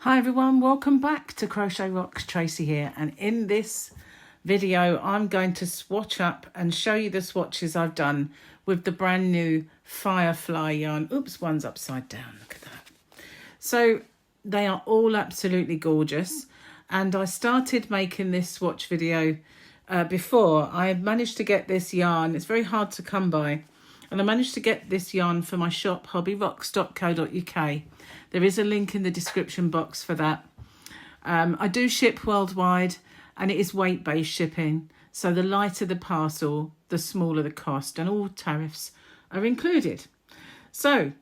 Hi everyone, welcome back to Crochet Rocks. Tracy here, and in this video I'm going to swatch up and show you the swatches I've done with the brand new Firefly yarn. Oops, one's upside down, look at that. So they are all absolutely gorgeous, and I started making this swatch video before. I managed to get this yarn, it's very hard to come by, and I managed to get this yarn for my shop, hobbyrocks.co.uk. There is a link in the description box for that. I do ship worldwide, and it is weight-based shipping. So the lighter the parcel, the smaller the cost, and all tariffs are included. So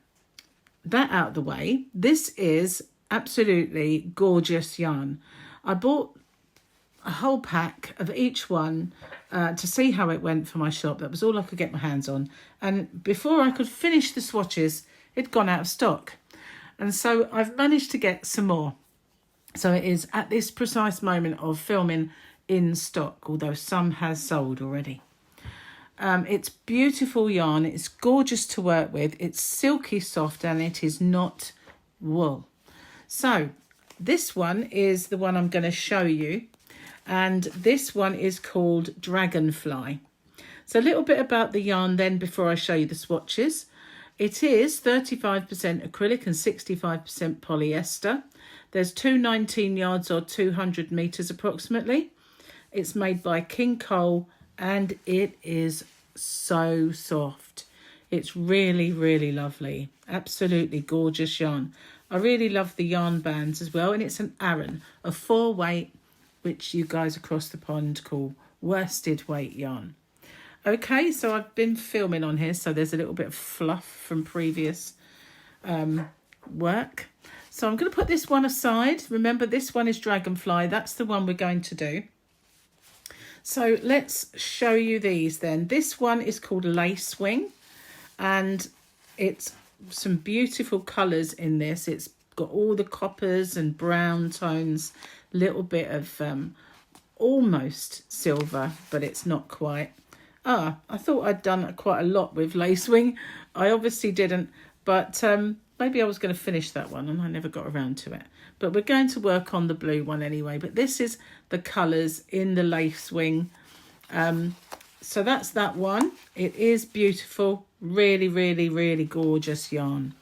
that out of the way, this is absolutely gorgeous yarn. I bought a whole pack of each one to see how it went for my shop. That was all I could get my hands on. And before I could finish the swatches, it'd gone out of stock. And so I've managed to get some more. So it is at this precise moment of filming in stock, although some has sold already. It's beautiful yarn. It's gorgeous to work with. It's silky soft, and it is not wool. So this one is the one I'm going to show you. And this one is called Dragonfly. So a little bit about the yarn then before I show you the swatches. It is 35% acrylic and 65% polyester. There's 219 yards or 200 meters approximately. It's made by King Cole, and it is so soft. It's really, really lovely. Absolutely gorgeous yarn. I really love the yarn bands as well, and it's an Aran, a 4-weight, which you guys across the pond call worsted weight yarn. Okay, so I've been filming on here, so there's a little bit of fluff from previous work. So I'm going to put this one aside. Remember, this one is Dragonfly. That's the one we're going to do. So let's show you these then. This one is called Lace Wing, and it's some beautiful colours in this. It's got all the coppers and brown tones, little bit of almost silver, but it's not quite. I thought I'd done quite a lot with Lacewing. I obviously didn't, but maybe I was going to finish that one and I never got around to it. But we're going to work on the blue one anyway. But this is the colours in the Lacewing. So that's that one. It is beautiful. Really, really, really gorgeous yarn.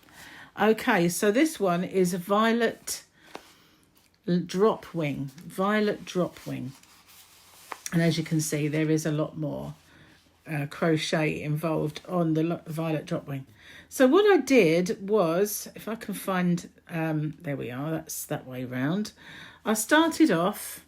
Okay, so this one is a Violet Drop Wing. Violet Drop Wing. And as you can see, there is a lot more crochet involved on the Violet Drop Wing. So what I did was, if I can find, there we are, that's that way round. I started off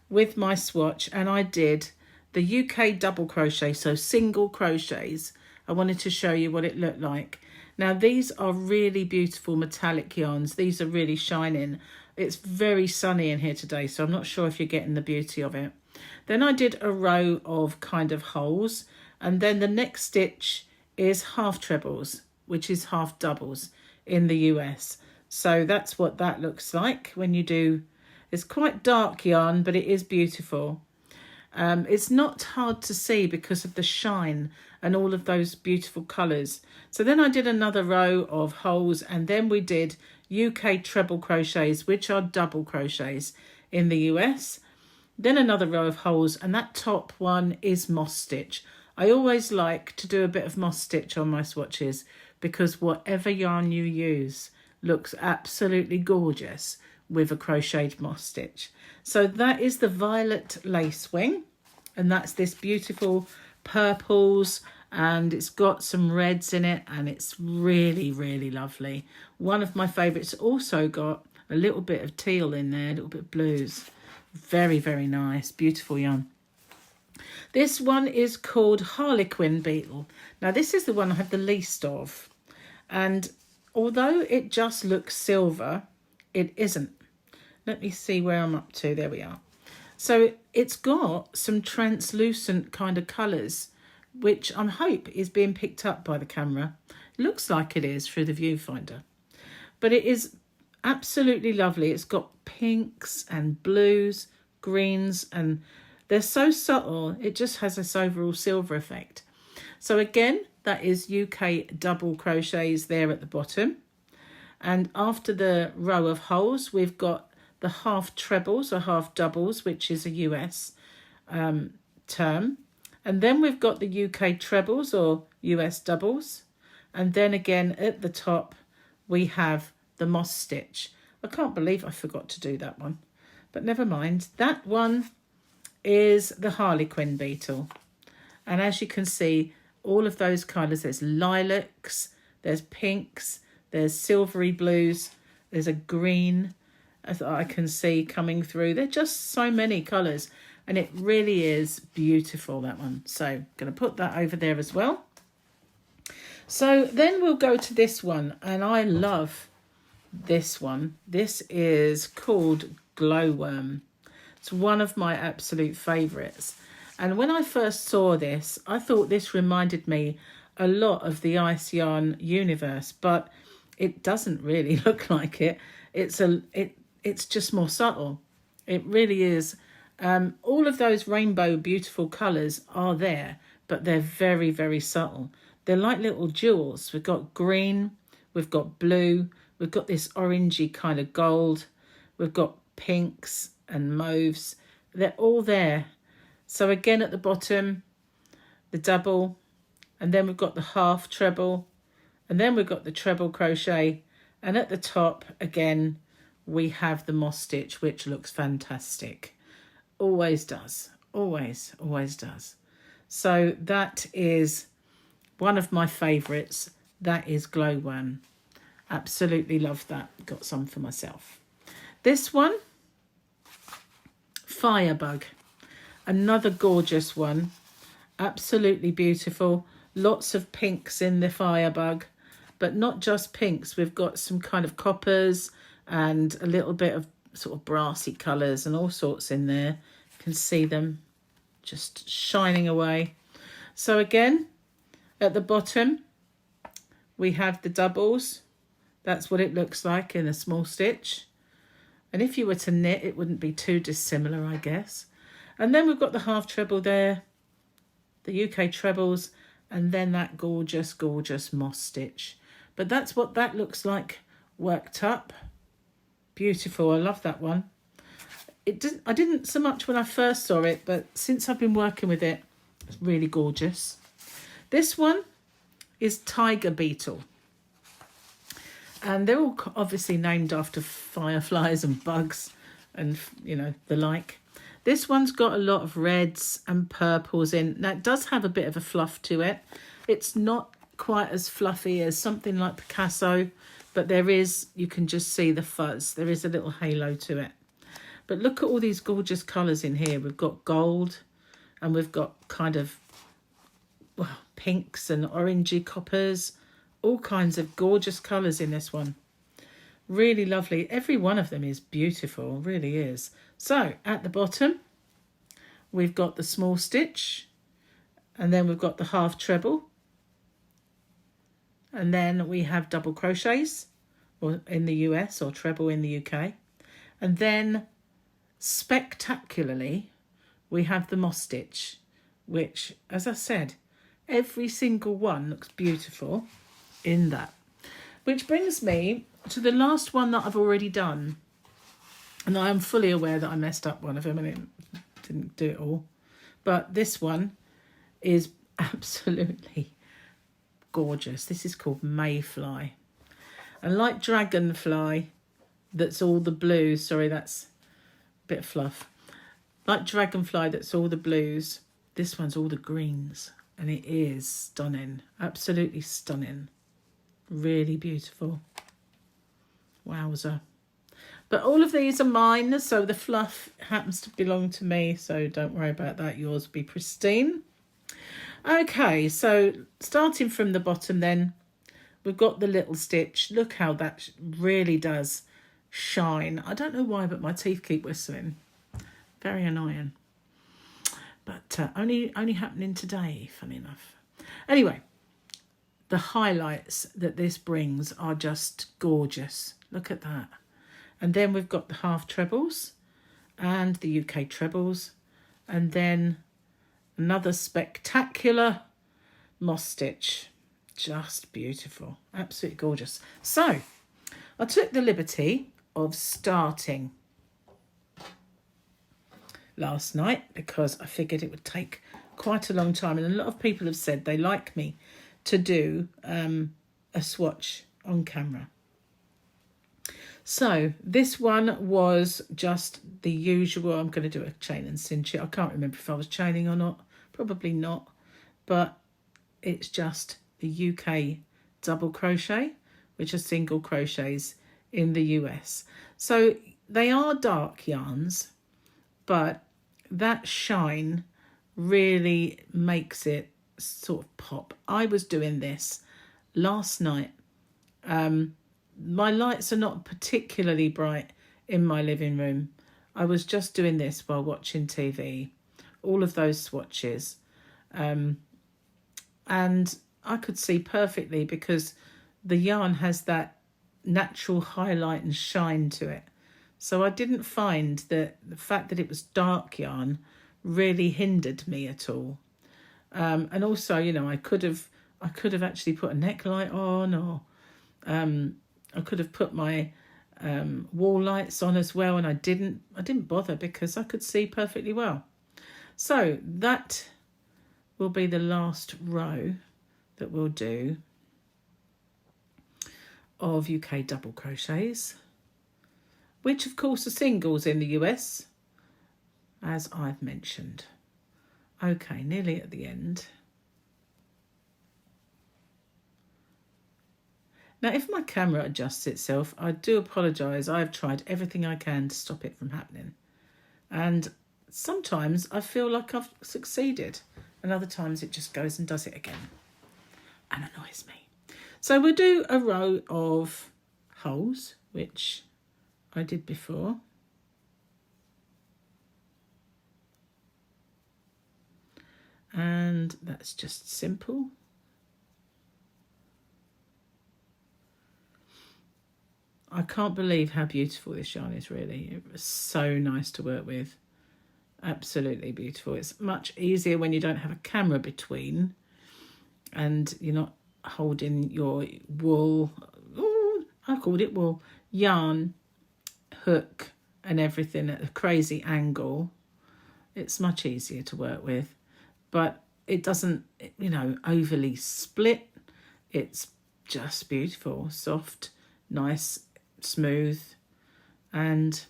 with my swatch, and I did the UK double crochet, so single crochets. I wanted to show you what it looked like. Now these are really beautiful metallic yarns. These are really shining. It's very sunny in here today, so I'm not sure if you're getting the beauty of it. Then I did a row of kind of holes, and then the next stitch is half trebles, which is half doubles in the US. So that's what that looks like when you do. It's quite dark yarn, but it is beautiful. It's not hard to see because of the shine and all of those beautiful colours. So then I did another row of holes, and then we did UK treble crochets, which are double crochets in the US. Then another row of holes, and that top one is moss stitch. I always like to do a bit of moss stitch on my swatches because whatever yarn you use looks absolutely gorgeous with a crocheted moss stitch. So that is the Violet Lace Wing, and that's this beautiful purples, and it's got some reds in it, and it's really, really lovely. One of my favourites. Also got a little bit of teal in there, a little bit of blues. Very, very nice. Beautiful yarn. This one is called Harlequin Beetle. Now, this is the one I have the least of. And although it just looks silver, it isn't. Let me see where I'm up to. There we are. So it's got some translucent kind of colours, which I hope is being picked up by the camera. It looks like it is through the viewfinder. But it is absolutely lovely. It's got pinks and blues, greens, and they're so subtle, it just has this overall silver effect. So again, that is UK double crochets there at the bottom. And after the row of holes, we've got the half trebles or half doubles, which is a US term. And then we've got the UK trebles or US doubles. And then again at the top, we have the moss stitch. I can't believe I forgot to do that one, but never mind. That one is the Harlequin beetle. And as you can see, all of those colours, there's lilacs, there's pinks, there's silvery blues, there's a green as I can see coming through. There are just so many colours, and it really is beautiful, that one. So I'm going to put that over there as well. So then we'll go to this one, and I love this one. This is called Glowworm. It's one of my absolute favourites. And when I first saw this, I thought this reminded me a lot of the Ice Yarn universe, but it doesn't really look like it. It's just more subtle. It really is. All of those rainbow beautiful colours are there, but they're very, very subtle. They're like little jewels. We've got green, we've got blue, we've got this orangey kind of gold, we've got pinks and mauves. They're all there. So again at the bottom, the double, and then we've got the half treble, and then we've got the treble crochet, and at the top again we have the moss stitch, which looks fantastic. Always does. Always does. So that is one of my favourites. That is Glowworm. Absolutely love that. Got some for myself. This one, Firebug. Another gorgeous one. Absolutely beautiful. Lots of pinks in the Firebug, but not just pinks. We've got some kind of coppers and a little bit of sort of brassy colours and all sorts in there. You can see them just shining away. So again, at the bottom, we have the doubles. That's what it looks like in a small stitch. And if you were to knit, it wouldn't be too dissimilar, I guess. And then we've got the half treble there, the UK trebles, and then that gorgeous, gorgeous moss stitch. But that's what that looks like worked up. Beautiful. I love that one. I didn't so much when I first saw it, but since I've been working with it, it's really gorgeous. This one is Tiger Beetle. And they're all obviously named after fireflies and bugs and, you know, the like. This one's got a lot of reds and purples in. Now, it does have a bit of a fluff to it. It's not quite as fluffy as something like Picasso, but there is, you can just see the fuzz. There is a little halo to it. But look at all these gorgeous colours in here. We've got gold and we've got kind of, well, pinks and orangey coppers. All kinds of gorgeous colours in this one. Really lovely. Every one of them is beautiful, really is. So at the bottom, we've got the small stitch, and then we've got the half treble, and then we have double crochets or in the US or treble in the UK. And then spectacularly, we have the moss stitch, which, as I said, every single one looks beautiful in that. Which brings me to the last one that I've already done. And I am fully aware that I messed up one of them and it didn't do it all. But this one is absolutely gorgeous. This is called Mayfly. And like Dragonfly, that's all the blues. Sorry, that's a bit of fluff. Like Dragonfly, that's all the blues. This one's all the greens. And it is stunning. Absolutely stunning. Really beautiful. Wowza. But all of these are mine, so the fluff happens to belong to me, so don't worry about that. Yours will be pristine. Okay, so starting from the bottom then, we've got the little stitch. Look how that really does shine. I don't know why, but my teeth keep whistling. Very annoying. But only happening today, funny enough. Anyway, the highlights that this brings are just gorgeous. Look at that. And then we've got the half trebles and the UK trebles. And then another spectacular moss stitch. Just beautiful. Absolutely gorgeous. So I took the liberty of starting last night because I figured it would take quite a long time, and a lot of people have said they like me to do a swatch on camera. So this one was just the usual. I'm going to do a chain and cinch it. I can't remember if I was chaining or not. Probably not. But it's just the UK double crochet, which are single crochets in the US. So they are dark yarns, but that shine really makes it sort of pop. I was doing this last night. My lights are not particularly bright in my living room. I was just doing this while watching TV, all of those swatches. And I could see perfectly because the yarn has that natural highlight and shine to it. So I didn't find that the fact that it was dark yarn really hindered me at all. And also, you know, I could have actually put a necklight on, or I could have put my wall lights on as well, and I didn't bother because I could see perfectly well. So that will be the last row that we'll do of UK double crochets, which of course are singles in the US, as I've mentioned. Okay, nearly at the end. Now, if my camera adjusts itself, I do apologise. I've tried everything I can to stop it from happening. And sometimes I feel like I've succeeded, and other times it just goes and does it again and annoys me. So we'll do a row of holes, which I did before. And that's just simple. I can't believe how beautiful this yarn is, really. It was so nice to work with. Absolutely beautiful. It's much easier when you don't have a camera between and you're not holding your wool, I called it wool, yarn, hook and everything at a crazy angle. It's much easier to work with, but it doesn't, you know, overly split. It's just beautiful, soft, nice, smooth and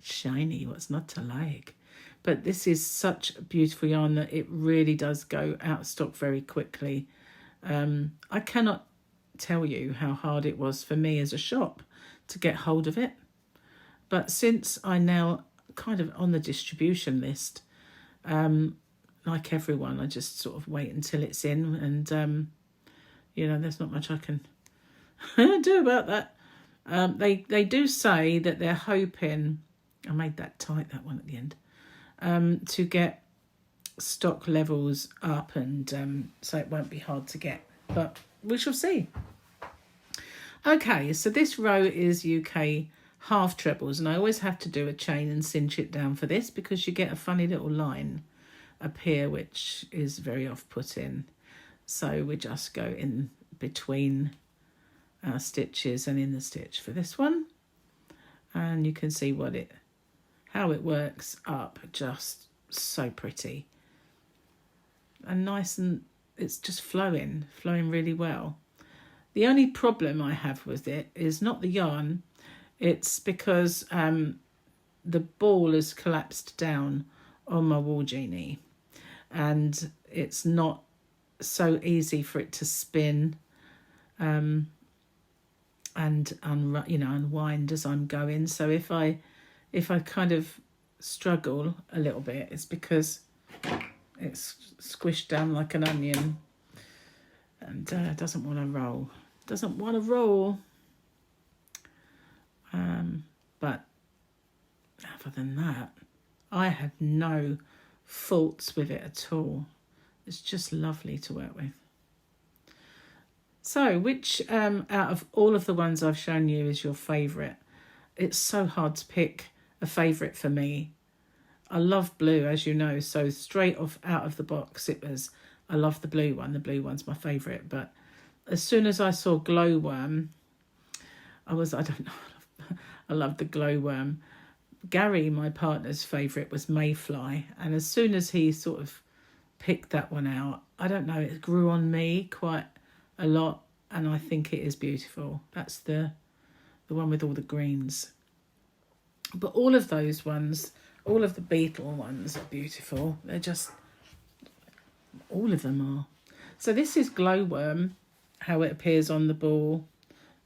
shiny. What's not to like? But this is such a beautiful yarn that it really does go out of stock very quickly. I cannot tell you how hard it was for me as a shop to get hold of it, but since I now kind of on the distribution list, like everyone, I just sort of wait until it's in, and you know, there's not much I can do about that. They do say that they're hoping, I made that tight, that one at the end, to get stock levels up, and so it won't be hard to get, but we shall see. Okay, so this row is UK half trebles, and I always have to do a chain and cinch it down for this because you get a funny little line up here which is very off-putting. So we just go in between our stitches and in the stitch for this one, and you can see how it works up. Just so pretty and nice, and it's just flowing really well. The only problem I have with it is not the yarn, it's because the ball has collapsed down on my Wool Genie, and it's not so easy for it to spin and unwind as I'm going. So if I kind of struggle a little bit, it's because it's squished down like an onion and doesn't want to roll. But other than that, I had no faults with it at all. It's just lovely to work with. So which out of all of the ones I've shown you is your favourite? It's so hard to pick a favourite for me. I love blue, as you know, so straight off out of the box it was, I love the blue one. The blue one's my favourite, but as soon as I saw Glowworm, I don't know, I love the glowworm. Gary, my partner's favourite, was mayfly, and as soon as he sort of picked that one out, I don't know, it grew on me quite a lot, and I think it is beautiful. That's the one with all the greens. But all of those ones, all of the beetle ones are beautiful. They're just, all of them are. So this is glowworm, how it appears on the ball.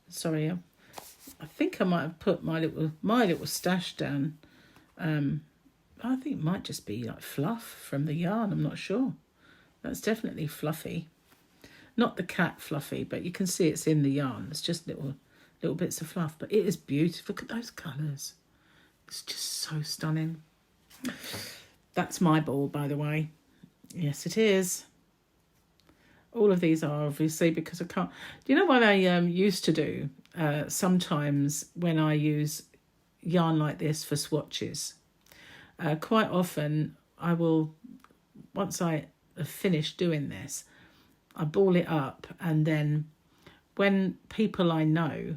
Sorry, I think I might have put my little stash down. I think it might just be like fluff from the yarn. I'm not sure. That's definitely fluffy. Not the cat fluffy, but you can see it's in the yarn. It's just little bits of fluff, but it is beautiful. Look at those colours. It's just so stunning. That's my ball, by the way. Yes, it is. All of these are, obviously, because I can't... Do you know what I used to do sometimes when I use yarn like this for swatches? Quite often, I will, once I have finished doing this, I ball it up, and then when people I know,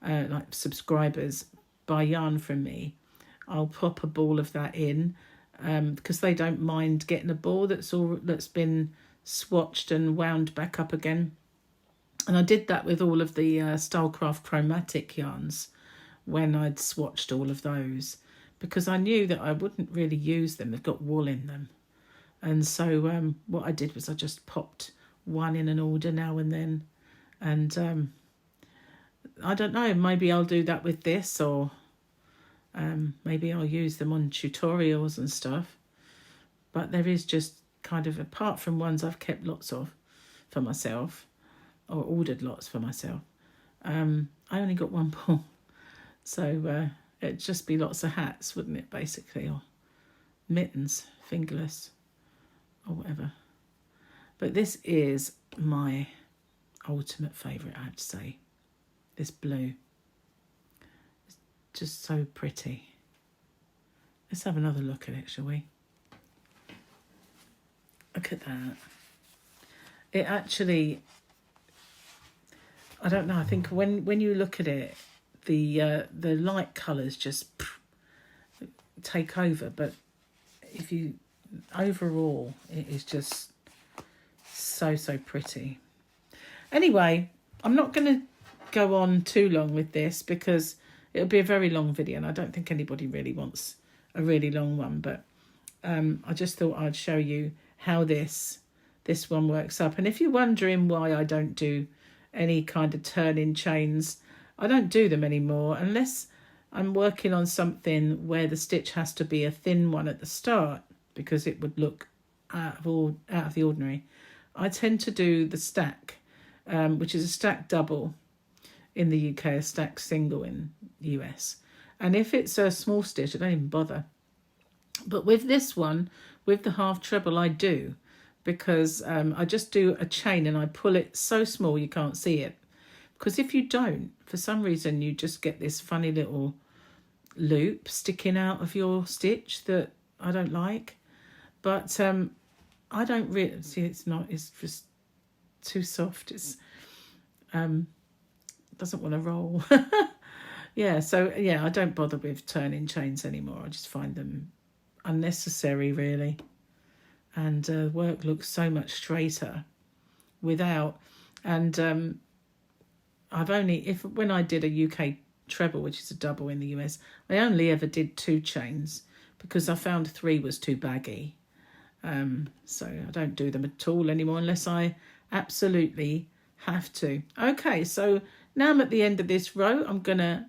like subscribers, buy yarn from me, I'll pop a ball of that in, because they don't mind getting a ball that's been swatched and wound back up again. And I did that with all of the Stylecraft chromatic yarns when I'd swatched all of those, because I knew that I wouldn't really use them. They've got wool in them. And so what I did was I just popped one in an order now and then. And I don't know, maybe I'll do that with this, or maybe I'll use them on tutorials and stuff. But there is just kind of, apart from ones I've kept lots of for myself, or ordered lots for myself, I only got one ball. So it'd just be lots of hats, wouldn't it, basically, or mittens, fingerless, or whatever. But this is my ultimate favourite, I have to say. This blue. It's just so pretty. Let's have another look at it, shall we? Look at that. It actually, I don't know, I think when you look at it, the light colours just take over, but if you, overall, it is just so pretty. Anyway, I'm not going to go on too long with this because it'll be a very long video, and I don't think anybody really wants a really long one, but I just thought I'd show you how this one works up. And if you're wondering why I don't do any kind of turn-in chains, I don't do them anymore unless I'm working on something where the stitch has to be a thin one at the start, because it would look out of the ordinary. I tend to do the stack, which is a stack double in the UK, a stack single in US. And if it's a small stitch, I don't even bother. But with this one, with the half treble, I do, because I just do a chain and I pull it so small you can't see it. Because if you don't, for some reason, you just get this funny little loop sticking out of your stitch that I don't like. But I don't really, see, it's just too soft. It's doesn't want to roll. Yeah, so yeah, I don't bother with turning chains anymore. I just find them unnecessary, really. And work looks so much straighter without. And I've only, when I did a UK treble, which is a double in the US, I only ever did 2 chains because I found 3 was too baggy. So I don't do them at all anymore unless I absolutely have to. Okay, so now I'm at the end of this row. I'm going to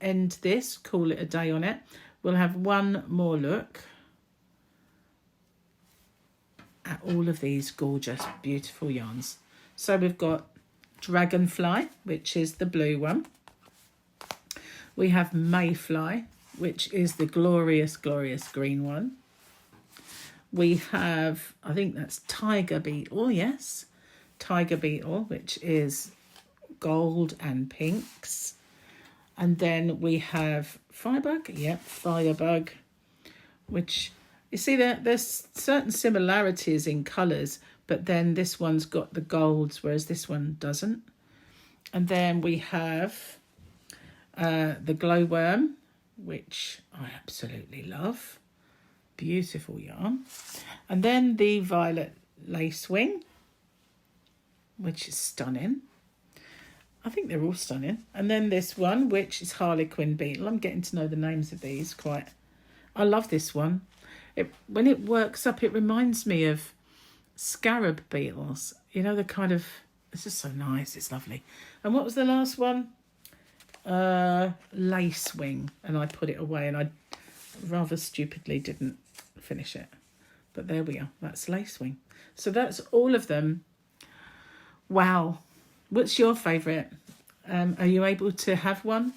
end this, call it a day on it. We'll have one more look at all of these gorgeous, beautiful yarns. So we've got Dragonfly, which is the blue one. We have Mayfly, which is the glorious, glorious green one. We have, I think that's Tiger Beetle, yes. Tiger Beetle, which is gold and pinks. And then we have Firebug, yep, Firebug, which, you see, there's certain similarities in colours, but then this one's got the golds, whereas this one doesn't. And then we have the glowworm, which I absolutely love. Beautiful yarn. And then the violet lace wing, which is stunning. I think they're all stunning. And then this one, which is Harlequin beetle. I'm getting to know the names of these quite. I love this one. When it works up, it reminds me of scarab beetles. You know, the kind of, it's just so nice. It's lovely. And what was the last one? Lace wing. And I put it away and I rather stupidly didn't finish it. But there we are. That's lace wing. So that's all of them. Wow. What's your favourite? Are you able to have one?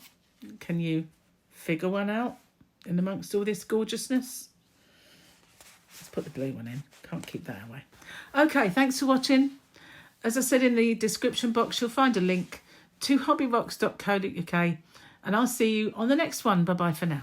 Can you figure one out in amongst all this gorgeousness? Let's put the blue one in. Can't keep that away. Okay, thanks for watching. As I said in the description box, you'll find a link to hobbyrocks.co.uk, and I'll see you on the next one. Bye-bye for now.